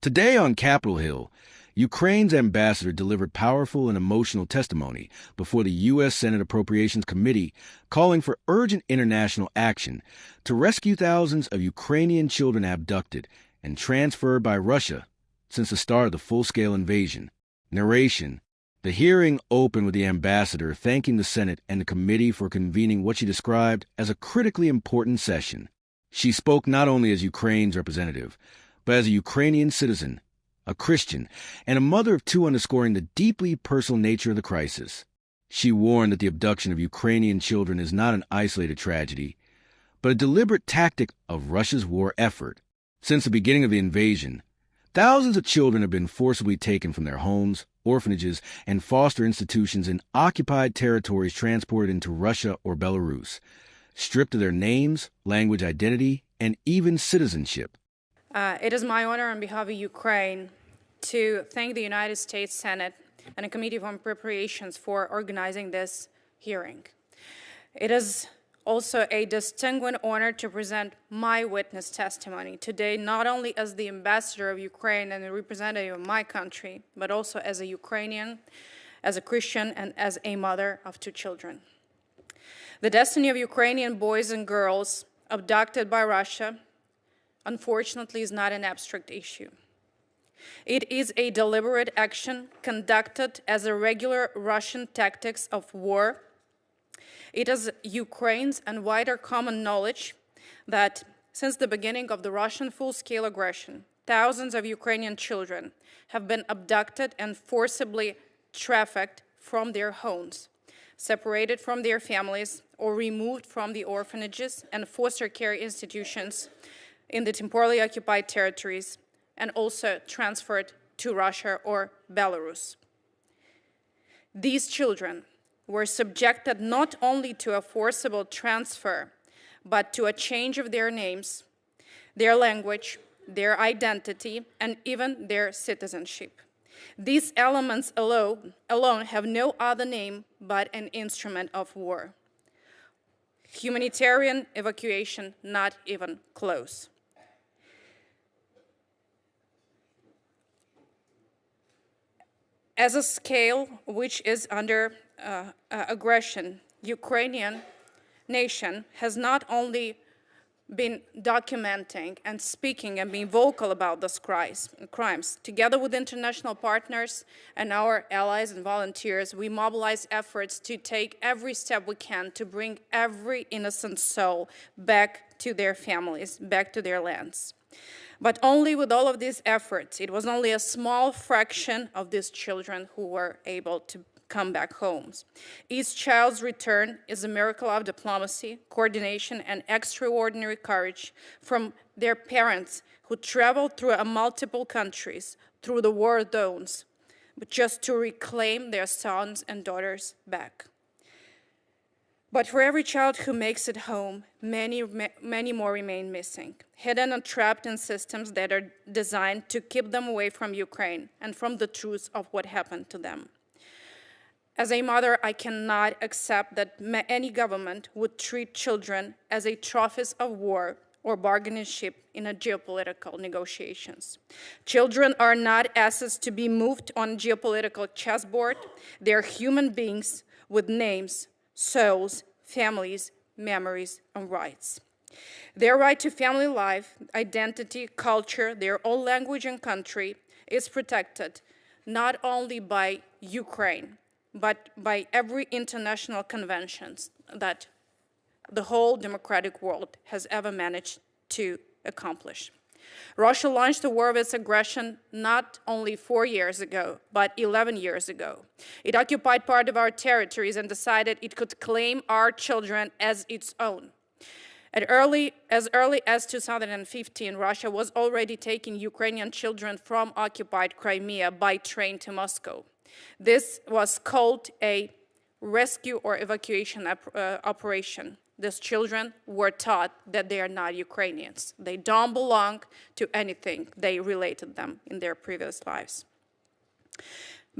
Today on Capitol Hill, Ukraine's ambassador delivered powerful and emotional testimony before the U.S. Senate Appropriations Committee, calling for urgent international action to rescue thousands of Ukrainian children abducted and transferred by Russia since the start of the full-scale invasion. Narration: the hearing opened with the ambassador thanking the Senate and the committee for convening what she described as a critically important session. She spoke not only as Ukraine's representative, but as a Ukrainian citizen, a Christian, and a mother of two, underscoring the deeply personal nature of the crisis. She warned that the abduction of Ukrainian children is not an isolated tragedy, but a deliberate tactic of Russia's war effort. Since the beginning of the invasion, thousands of children have been forcibly taken from their homes, orphanages, and foster institutions in occupied territories, transported into Russia or Belarus, stripped of their names, language, identity, and even citizenship. It is my honor on behalf of Ukraine to thank the United States Senate and the Committee on Appropriations for organizing this hearing. It is also a distinguished honor to present my witness testimony today, not only as the ambassador of Ukraine and a representative of my country, but also as a Ukrainian, as a Christian, and as a mother of two children. The destiny of Ukrainian boys and girls abducted by Russia, unfortunately, is not an abstract issue. It is a deliberate action conducted as a regular Russian tactics of war. It is Ukraine's and wider common knowledge that since the beginning of the Russian full-scale aggression, thousands of Ukrainian children have been abducted and forcibly trafficked from their homes, separated from their families, or removed from the orphanages and foster care institutions in the temporarily occupied territories, and also transferred to Russia or Belarus. These children were subjected not only to a forcible transfer, but to a change of their names, their language, their identity, and even their citizenship. These elements alone have no other name but an instrument of war. Humanitarian evacuation, not even close. As a scale which is under aggression, Ukrainian nation has not only been documenting and speaking and being vocal about these crimes. Together with international partners and our allies and volunteers, we mobilize efforts to take every step we can to bring every innocent soul back to their families, back to their lands. But only with all of these efforts, it was only a small fraction of these children who were able to come back home. Each child's return is a miracle of diplomacy, coordination, and extraordinary courage from their parents who traveled through multiple countries, through the war zones, but just to reclaim their sons and daughters back. But for every child who makes it home, many more remain missing, hidden and trapped in systems that are designed to keep them away from Ukraine and from the truth of what happened to them. As a mother, I cannot accept that any government would treat children as trophies of war or bargaining chip in a geopolitical negotiations. Children are not assets to be moved on a geopolitical chessboard. They are human beings with names, souls, families, memories, and rights. Their right to family life, identity, culture, their own language and country is protected not only by Ukraine, but by every international conventions that the whole democratic world has ever managed to accomplish. Russia launched the war of its aggression not only 4 years ago, but 11 years ago. It occupied part of our territories and decided it could claim our children as its own. As early as 2015, Russia was already taking Ukrainian children from occupied Crimea by train to Moscow. This was called a rescue or evacuation operation. These children were taught that they are not Ukrainians. They don't belong to anything they related them in their previous lives.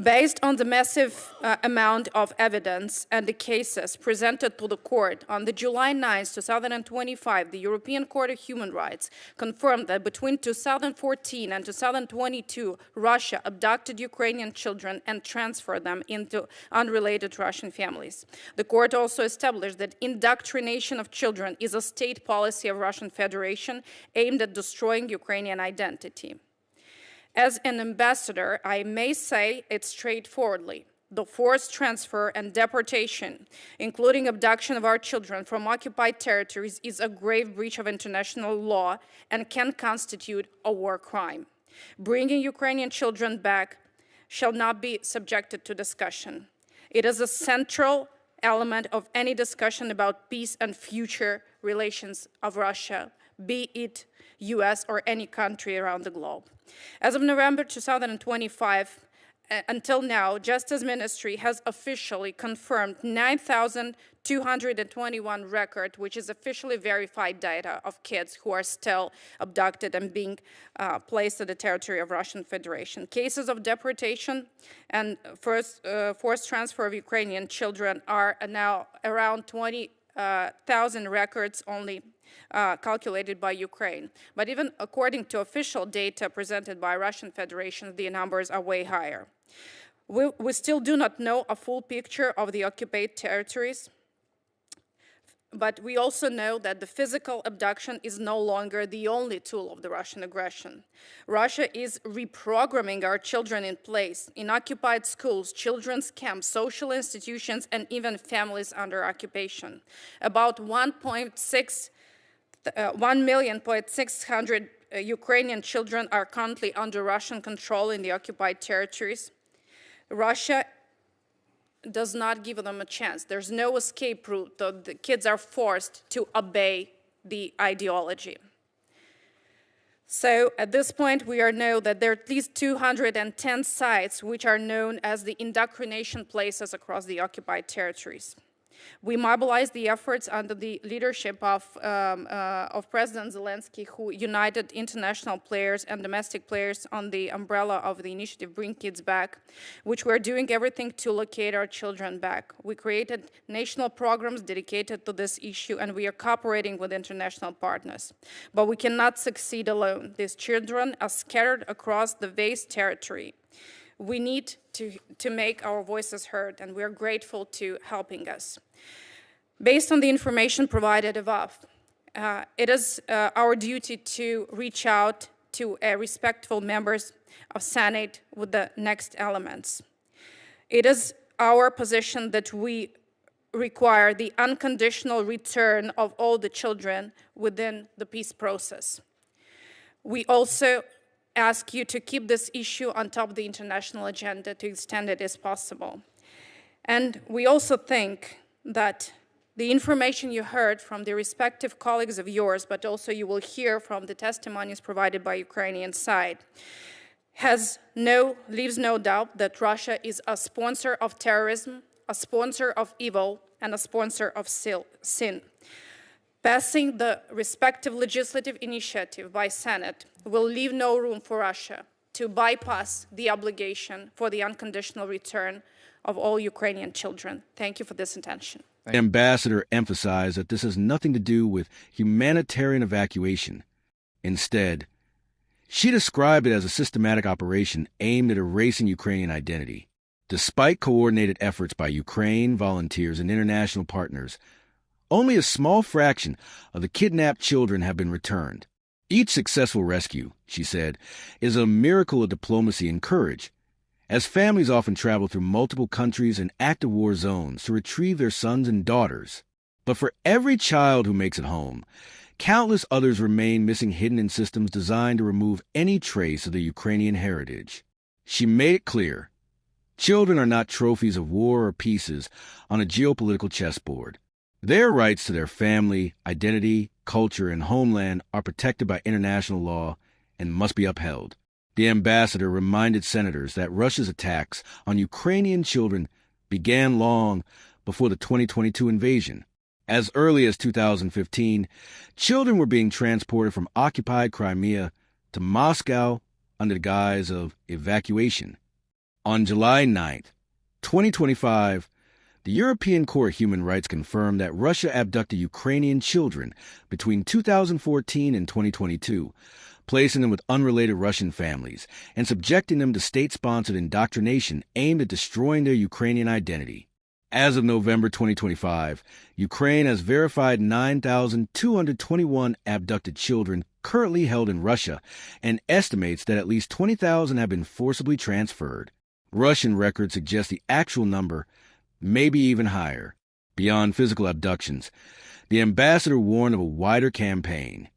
Based on the massive amount of evidence and the cases presented to the court, on the July 9, 2025, the European Court of Human Rights confirmed that between 2014 and 2022, Russia abducted Ukrainian children and transferred them into unrelated Russian families. The court also established that indoctrination of children is a state policy of Russian Federation aimed at destroying Ukrainian identity. As an ambassador, I may say it straightforwardly. The forced transfer and deportation, including abduction of our children from occupied territories, is a grave breach of international law and can constitute a war crime. Bringing Ukrainian children back shall not be subjected to discussion. It is a central element of any discussion about peace and future relations of Russia, be it US or any country around the globe. As of November 2025, until now, Justice Ministry has officially confirmed 9,221 records, which is officially verified data of kids who are still abducted and being placed at the territory of Russian Federation. Cases of deportation and forced transfer of Ukrainian children are now around 20,000 records only calculated by Ukraine. But even according to official data presented by Russian Federation, the numbers are way higher. We still do not know a full picture of the occupied territories, but we also know that the physical abduction is no longer the only tool of the Russian aggression. Russia is reprogramming our children in place, in occupied schools, children's camps, social institutions, and even families under occupation. About 1,600,000 Ukrainian children are currently under Russian control in the occupied territories. Russia does not give them a chance. There's no escape route. The kids are forced to obey the ideology. So at this point, we know that there are at least 210 sites which are known as the indoctrination places across the occupied territories. We mobilized the efforts under the leadership of President Zelensky, who united international players and domestic players on the umbrella of the initiative Bring Kids Back, which we're doing everything to locate our children back. We created national programs dedicated to this issue, and we are cooperating with international partners. But we cannot succeed alone. These children are scattered across the vast territory. We need to make our voices heard, and we are grateful to helping us. Based on the information provided above, it is our duty to reach out to respectful members of Senate with the next elements. It is our position that we require the unconditional return of all the children within the peace process. We also ask you to keep this issue on top of the international agenda to the extent it is possible. And we also think that the information you heard from the respective colleagues of yours, but also you will hear from the testimonies provided by Ukrainian side, leaves no doubt that Russia is a sponsor of terrorism, a sponsor of evil, and a sponsor of sin. Passing the respective legislative initiative by Senate will leave no room for Russia to bypass the obligation for the unconditional return of all Ukrainian children. Thank you for this attention. The ambassador emphasized that this has nothing to do with humanitarian evacuation. Instead, she described it as a systematic operation aimed at erasing Ukrainian identity. Despite coordinated efforts by Ukraine, volunteers, and international partners, only a small fraction of the kidnapped children have been returned. Each successful rescue, she said, is a miracle of diplomacy and courage, as families often travel through multiple countries and active war zones to retrieve their sons and daughters. But for every child who makes it home, countless others remain missing, hidden in systems designed to remove any trace of their Ukrainian heritage. She made it clear, children are not trophies of war or pieces on a geopolitical chessboard. Their rights to their family, identity, culture, and homeland are protected by international law and must be upheld. The ambassador reminded senators that Russia's attacks on Ukrainian children began long before the 2022 invasion. As early as 2015, children were being transported from occupied Crimea to Moscow under the guise of evacuation. On July 9th, 2025, the European Court of Human Rights confirmed that Russia abducted Ukrainian children between 2014 and 2022, placing them with unrelated Russian families and subjecting them to state-sponsored indoctrination aimed at destroying their Ukrainian identity. As of November 2025, Ukraine has verified 9,221 abducted children currently held in Russia and estimates that at least 20,000 have been forcibly transferred. Russian records suggest the actual number may be even higher. Beyond physical abductions, the ambassador warned of a wider campaign.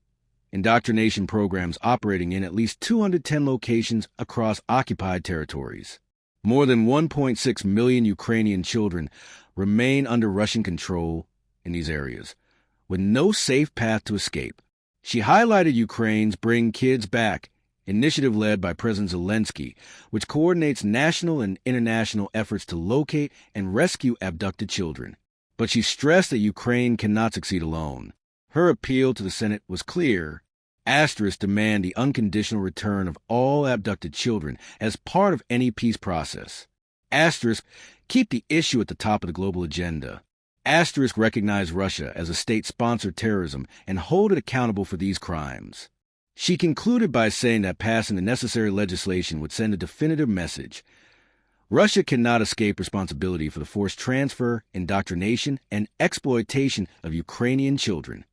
Indoctrination programs operating in at least 210 locations across occupied territories. More than 1.6 million Ukrainian children remain under Russian control in these areas, with no safe path to escape. She highlighted Ukraine's Bring Kids Back initiative led by President Zelensky, which coordinates national and international efforts to locate and rescue abducted children. But she stressed that Ukraine cannot succeed alone. Her appeal to the Senate was clear. Asterisk demand the unconditional return of all abducted children as part of any peace process. Asterisk keep the issue at the top of the global agenda. Asterisk recognize Russia as a state-sponsored terrorism and hold it accountable for these crimes. She concluded by saying that passing the necessary legislation would send a definitive message. Russia cannot escape responsibility for the forced transfer, indoctrination, and exploitation of Ukrainian children.